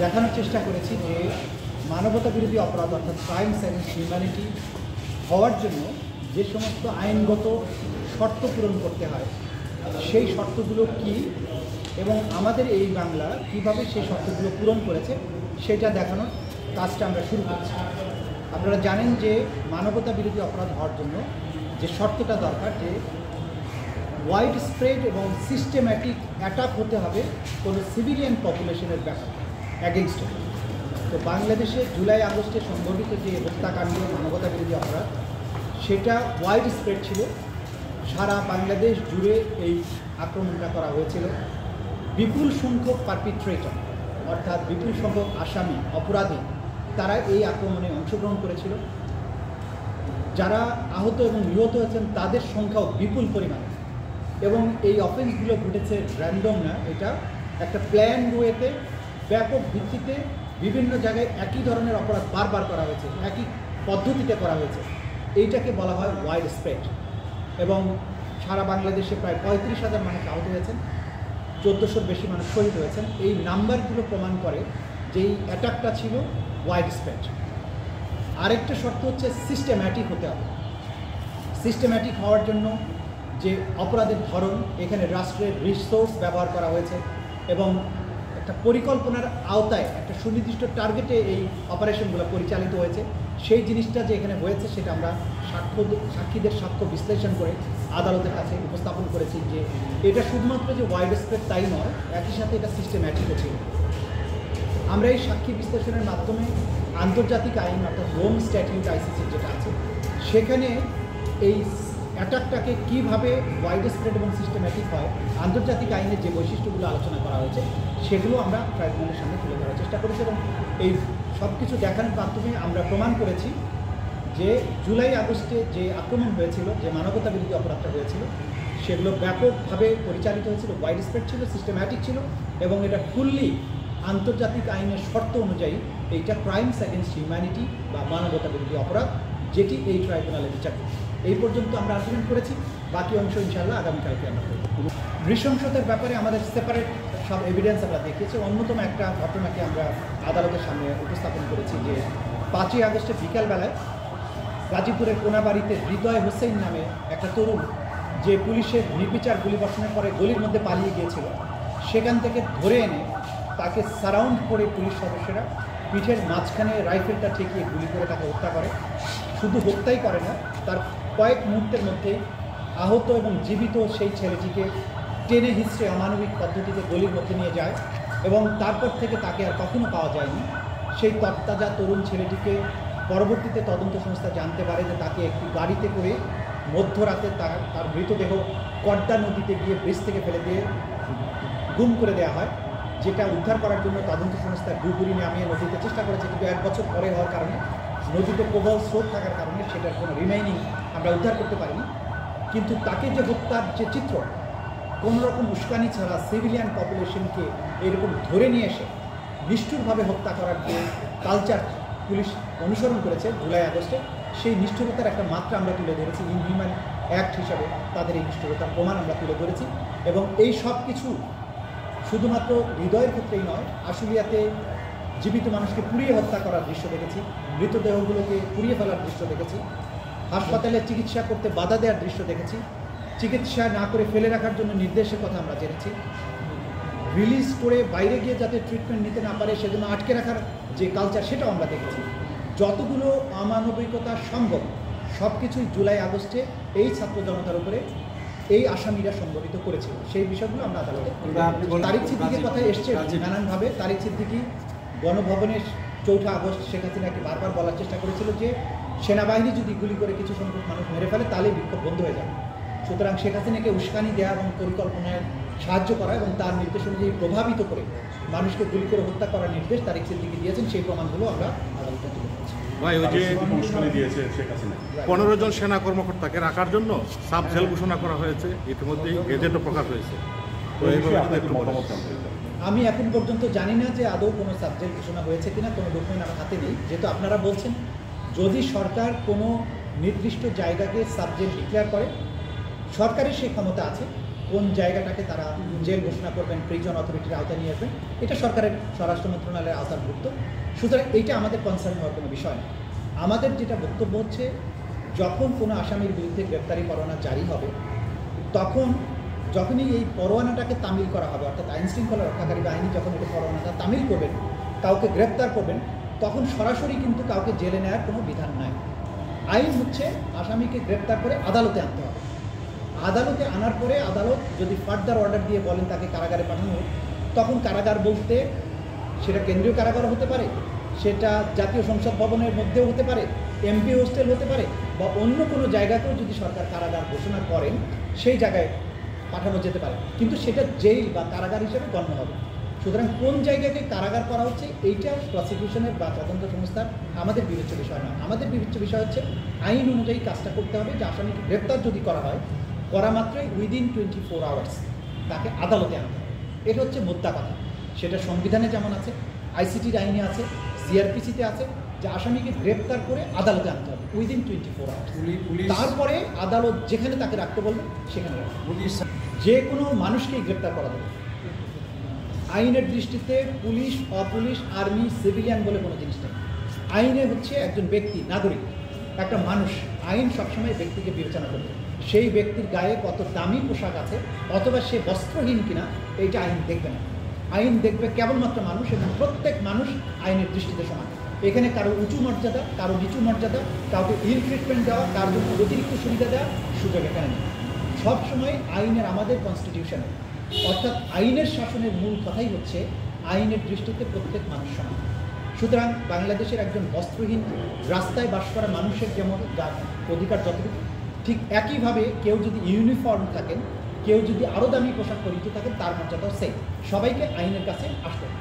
দেখানোর চেষ্টা করেছি যে মানবতা বিরোধী অপরাধ অর্থাৎ ক্রাইমস অ্যাগেন্স্ট হিউম্যানিটি হওয়ার জন্য যে সমস্ত আইনগত শর্ত পূরণ করতে হয় সেই শর্তগুলো কি এবং আমাদের এই বাংলা কিভাবে সেই শর্তগুলো পূরণ করেছে সেটা দেখানোর কাজটা আমরা শুরু করেছি। আপনারা জানেন যে মানবতা বিরোধী অপরাধ হওয়ার জন্য যে শর্তটা দরকার যে ওয়াইড স্প্রেড এবং সিস্টেম্যাটিক অ্যাটাক হতে হবে কোনো সিভিলিয়ান পপুলেশনের ব্যাপার অ্যাগেনস্টে। তো বাংলাদেশে জুলাই আগস্টে সংঘটিত যে হত্যাকাণ্ড মানবতা বিরোধী অপরাধ সেটা ওয়াইড স্প্রেড ছিল, সারা বাংলাদেশ জুড়ে এই আক্রমণটা করা হয়েছিল। বিপুল সংখ্যক পারপিট্রেটর অর্থাৎ বিপুল সংখ্যক আসামি অপরাধী তারা এই আক্রমণে অংশগ্রহণ করেছিল। যারা আহত এবং নিহত হয়েছেন তাদের সংখ্যাও বিপুল পরিমাণে, এবং এই অফেন্সগুলো ঘটেছে র্যান্ডম না, এটা একটা প্ল্যান ওয়েতে ব্যাপক ভিত্তিতে বিভিন্ন জায়গায় একই ধরনের অপরাধ বারবার করা হয়েছে, একই পদ্ধতিতে করা হয়েছে। এইটাকে বলা হয় ওয়াইড স্প্রেড। এবং সারা বাংলাদেশে প্রায় 35,000 মানুষ আহত হয়েছেন, 1400-র বেশি মানুষ শহীদ হয়েছেন। এই নাম্বারগুলো প্রমাণ করে যে এই অ্যাটাকটা ছিল ওয়াইড স্প্রেড। আরেকটা শর্ত হচ্ছে সিস্টেম্যাটিক হতে হবে। সিস্টেম্যাটিক হওয়ার জন্য যে অপরাধের ধরন, এখানে রাষ্ট্রের রিসোর্স ব্যবহার করা হয়েছে এবং একটা পরিকল্পনার আওতায় একটা সুনির্দিষ্ট টার্গেটে এই অপারেশনগুলো পরিচালিত হয়েছে। সেই জিনিসটা যে এখানে হয়েছে সেটা আমরা সাক্ষীদের সাক্ষ্য বিশ্লেষণ করে আদালতের কাছে উপস্থাপন করেছি যে এটা শুধুমাত্র যে ওয়াইড স্প্রেড তাই নয়, একই সাথে এটা সিস্টেম্যাটিকও ছিল। আমরা এই সাক্ষী বিশ্লেষণের মাধ্যমে আন্তর্জাতিক আইন অর্থাৎ রোম স্ট্যাটিউট আইসিসি যেটা আছে সেখানে এই অ্যাটাকটাকে কীভাবে ওয়াইড স্প্রেড এবং সিস্টেম্যাটিক হয়, আন্তর্জাতিক আইনের যে বৈশিষ্ট্যগুলো আলোচনা করা হয়েছে সেগুলো আমরা ট্রাইব্যুনালের সামনে তুলে ধরার চেষ্টা করেছি। এবং এই সব কিছু দেখানোর মাধ্যমে আমরা প্রমাণ করেছি যে জুলাই আগস্টে যে আক্রমণ হয়েছিল, যে মানবতা বিরোধী অপরাধটা হয়েছিল, সেগুলো ব্যাপকভাবে পরিচালিত হয়েছিল, ওয়াইড স্প্রেড ছিল, সিস্টেম্যাটিক ছিল এবং এটা ফুললি আন্তর্জাতিক আইনের শর্ত অনুযায়ী এইটা ক্রাইমস অ্যাগেন্স্ট হিউম্যানিটি বা মানবতা বিরোধী অপরাধ, যেটি এই ট্রাইব্যুনালে বিচার করবে। এই পর্যন্ত আমরা আর্গুমেন্ট করেছি, বাকি অংশ ইনশাআল্লাহ আগামীকালকে আমরা করব। নৃশংসতার ব্যাপারে আমাদের সেপারেট সব এভিডেন্স আমরা দেখিয়েছি। অন্যতম একটা ঘটনাকে আমরা আদালতের সামনে উপস্থাপন করেছি যে 5ই আগস্টে বিকালবেলায় গাজীপুরের কোনাবাড়িতে হৃদয় হোসেন নামে একটা তরুণ, যে পুলিশের নির্বিচার গুলিবর্ষণের পরে গলির মধ্যে পালিয়ে গিয়েছিল, সেখান থেকে ধরে এনে তাকে সারাউন্ড করে পুলিশ সদস্যরা পিঠের মাঝখানে রাইফেলটা ঠেকিয়ে গুলি করে তাকে হত্যা করে। শুধু হত্যাই করে না, তার কয়েক মুহূর্তের মধ্যেই আহত এবং জীবিত সেই ছেলেটিকে টেনে হিঁচড়ে অমানবিক পদ্ধতিতে গলির মধ্যে নিয়ে যায় এবং তারপর থেকে তাকে আর কখনো পাওয়া যায়নি। সেই তরতাজা তরুণ ছেলেটিকে পরবর্তীতে তদন্ত সংস্থা জানতে পারে যে তাকে একটি গাড়িতে করে মধ্যরাতে তার মৃতদেহ কড্ডা নদীতে গিয়ে ব্রিজ থেকে ফেলে দিয়ে গুম করে দেওয়া হয়, যেটা উদ্ধার করার জন্য তদন্ত সংস্থা ডুবুরি নামিয়ে নদীতে চেষ্টা করেছে, কিন্তু 1 বছর পরে হওয়ার কারণে নদীতে প্রবল স্রোত থাকার কারণে সেটার কোনো রিমাইনিং আমরা উদ্ধার করতে পারিনি। কিন্তু তাকে যে হত্যার যে চিত্র, কোনোরকম উস্কানি ছাড়া সিভিলিয়ান পপুলেশনকে এরকম ধরে নিয়ে এসে নিষ্ঠুরভাবে হত্যা করার যে কালচার পুলিশ অনুসরণ করেছে জুলাই আগস্টে, সেই নিষ্ঠুরতার একটা মাত্রা আমরা তুলে ধরেছি। ইনহিউম্যান অ্যাক্ট হিসাবে তাদের এই নিষ্ঠুরতার প্রমাণ আমরা তুলে ধরেছি। এবং এই সব কিছু শুধুমাত্র হৃদয়ের ক্ষেত্রেই নয়, আশুলিয়াতে জীবিত মানুষকে পুড়িয়ে হত্যা করার দৃশ্য দেখেছি, মৃতদেহগুলোকে পুড়িয়ে ফেলার দৃশ্য দেখেছি, হাসপাতালে চিকিৎসা করতে বাধা দেওয়ার দৃশ্য দেখেছি, চিকিৎসা না করে ফেলে রাখার জন্য নির্দেশের কথা আমরা জেনেছি, রিলিজ করে বাইরে গিয়ে যাতে ট্রিটমেন্ট নিতে না পারে সেজন্য আটকে রাখার যে কালচার সেটাও আমরা দেখেছি। যতগুলো অমানবিকতা সম্ভব সব কিছুই জুলাই আগস্টে এই ছাত্র জনতার উপরে এই আসামিরা সংগঠিত করেছিল। সেই বিষয়গুলো আমরা আদালতে তারিক সিদ্দিকির কথা এসছে নানানভাবে। তারিক সিদ্দিকি গণভবনের 4 আগস্ট শেখ হাসিনাকে বারবার বলার চেষ্টা করেছিল যে সেনাবাহিনী যদি গুলি করে কিছু সংখ্যক মানুষ মেরে ফেলে তাহলে বিক্ষোভ বন্ধ হয়ে যাবে। সুতরাং শেখ হাসিনাকে উস্কানি দেওয়া এবং পরিকল্পনায় সাহায্য করা এবং তার নির্দেশ অনুযায়ী প্রভাবিত করে মানুষকে গুলি করে হত্যা করার নির্দেশ তারিক সিদ্দিকি দিয়েছেন। সেই প্রমাণগুলো আমরা আদালতে তুলে ধরেছি। ভাই, ওই যে উস্কানি দিয়েছে শেখ হাসিনা, 15 জন সেনা কর্মকর্তাকে রাখার জন্য সাব জেল ঘোষণা করা হয়েছে, ইতিমধ্যেই গেজেটও প্রকাশ হয়েছে। তো এইভাবে আমি এখন পর্যন্ত জানি না যে আদৌ কোনো সাবজেক্ট ঘোষণা হয়েছে কিনা, কোনো ডকুমেন্ট আমার হাতে নেই। যেহেতু আপনারা বলছেন যদি সরকার কোনো নির্দিষ্ট জায়গাকে সাবজেক্ট ডিক্লেয়ার করে, সরকারের সেই ক্ষমতা আছে কোন জায়গাটাকে তারা জেল ঘোষণা করবেন, প্রিজন অথরিটির আওতায় নিয়ে আসবেন, এটা সরকারের স্বরাষ্ট্র মন্ত্রণালয়ের আওতাভুক্ত। সুতরাং এইটা আমাদের কনসার্ন হওয়ার কোনো বিষয় না। আমাদের যেটা বক্তব্য হচ্ছে, যখন কোনো আসামির বিরুদ্ধে গ্রেপ্তারি পরোয়ানা জারি হবে, যখনই এই পরোয়ানাটাকে তামিল করা হবে, অর্থাৎ আইন শৃঙ্খলা রক্ষাকারী বাহিনী যখন এটা পরোয়ানাটা তামিল করবেন, কাউকে গ্রেপ্তার করবেন, তখন সরাসরি কিন্তু কাউকে জেলে নেওয়ার কোনো বিধান নাই। আইন হচ্ছে আসামিকে গ্রেপ্তার করে আদালতে আনতে হবে। আদালতে আনার পরে আদালত যদি ফার্দার অর্ডার দিয়ে বলেন তাকে কারাগারে পাঠানো হোক, তখন কারাগার বলতে সেটা কেন্দ্রীয় কারাগার হতে পারে, সেটা জাতীয় সংসদ ভবনের মধ্যেও হতে পারে, এমপি হোস্টেল হতে পারে, বা অন্য কোনো জায়গাতেও যদি সরকার কারাগার ঘোষণা করেন সেই জায়গায় পাঠানো যেতে পারে, কিন্তু সেটা জেল বা কারাগার হিসেবে গণ্য হবে। সুতরাং কোন জায়গাকে কারাগার করা হচ্ছে এইটা প্রসিকিউশনের বা তদন্ত সংস্থার আমাদের বিবেচ্য বিষয় নয়। আমাদের বিবেচ্য বিষয় হচ্ছে আইন অনুযায়ী কাজটা করতে হবে, যে আসামিকে গ্রেপ্তার যদি করা হয়, করা মাত্রই উইদিন 24 আওয়ার্স তাকে আদালতে আনতে হবে। এটা হচ্ছে মোদ্দা কথা। সেটা সংবিধানে যেমন আছে, আইসিটির আইনে আছে, সিআরপিসিতে আছে, যে আসামিকে গ্রেপ্তার করে আদালতে আনতে হবে উইদিন 24 আওয়ার্স। তারপরে আদালত যেখানে তাকে রাখতে বলবে সেখানে যে কোনো মানুষকেই গ্রেপ্তার করা যাবে। আইনের দৃষ্টিতে পুলিশ, অপুলিশ, আর্মি, সিভিলিয়ান বলে কোনো জিনিস নেই। আইনে হচ্ছে একজন ব্যক্তি, নাগরিক, একটা মানুষ। আইন সবসময় ব্যক্তিকে বিবেচনা করবে, সেই ব্যক্তির গায়ে কত দামি পোশাক আছে অথবা সে বস্ত্রহীন কিনা এইটা আইন দেখবে না। আইন দেখবে কেবলমাত্র মানুষ, এবং প্রত্যেক মানুষ আইনের দৃষ্টিতে সমান। এখানে কারো উঁচু মর্যাদা, কারো নিচু মর্যাদা, কাউকে ইল ট্রিটমেন্ট দেওয়া, কার জন্য অতিরিক্ত সুবিধা দেওয়া সুযোগ এখানে নেই। সবসময় আইনের, আমাদের কনস্টিটিউশনে, অর্থাৎ আইনের শাসনের মূল কথাই হচ্ছে আইনের দৃষ্টিতে প্রত্যেক মানুষ সমান। সুতরাং বাংলাদেশের একজন বস্ত্রহীন রাস্তায় বাস করা মানুষের যেমন অধিকার যতটুকু, ঠিক একইভাবে কেউ যদি ইউনিফর্ম থাকেন, কেউ যদি আরও দামি পোশাক পরিহিত থাকেন, তার মর্যাদাও সেম। সবাইকে আইনের কাছে আসতে হবে।